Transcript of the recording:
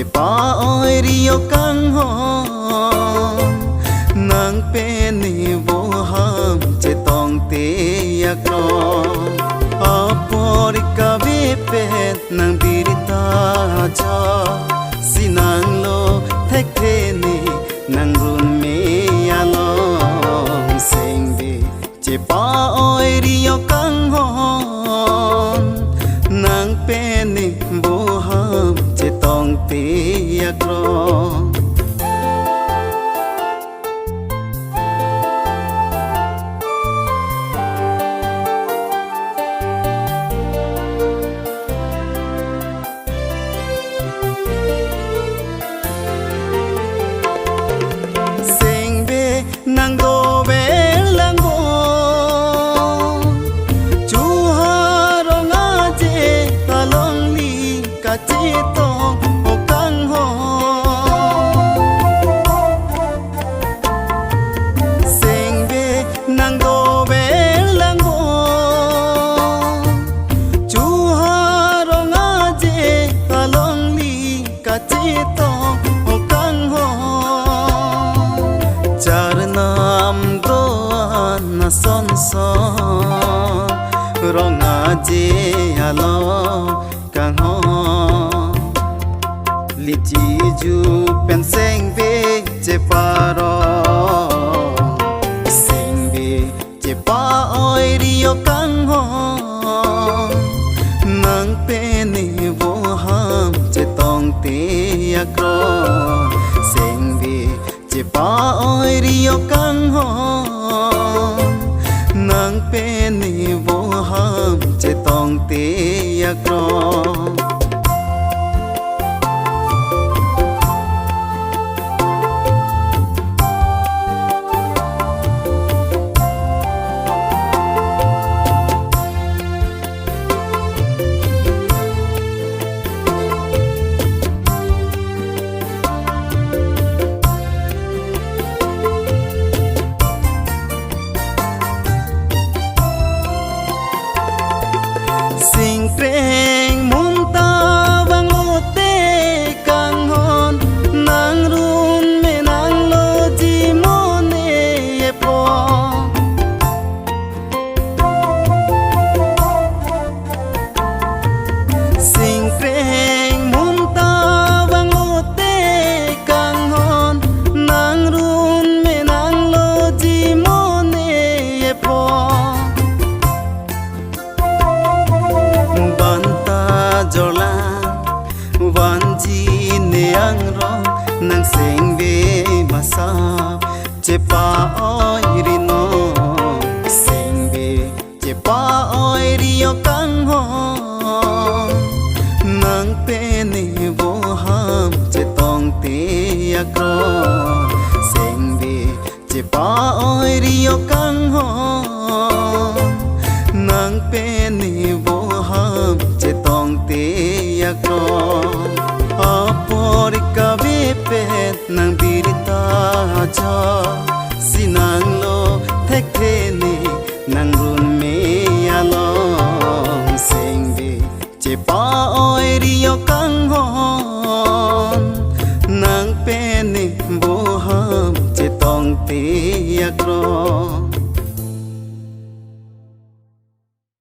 chế pa oi rio căng hòn nàng pe ni vô ham chế tong te ya kro aporika ve pe nàng birita cha sinang lo thek the ni nàng run me ya lo sing bi chế pa oi rio căng hòn nàng pe ni vô ham chế tong te ya kro nàng go về lang go chu ha rong a che ta long li ka che to o kang ho sing ve nàng go về lang go chu ha rong a che ta long li ka che to o kang ho char nam go na son son rong a je alo kang ho li chi ju pen seng ve che paro seng ve che pa oi rio kang ho nang pe ni vô ham che tong te ya kro seng ve chế pa oi rio căng hòn nàng pe ni vô ham chế tong te ya kro sing preng mun ta vang o te kang hon nang run me nang lo ji mo ne po sing preng mun ta vang o te kang hon nang run me nang lo ji mo ne po jola vanji neang ro nang seng ve masa che pa oi ri no seng ve che pa oi rio kang ho nang pe ni vô ham che tong te ya kro seng ve che pa oi rio kang ho nang pe ni vô ham che tong te ya kro aporika ve pe nang birita cha sina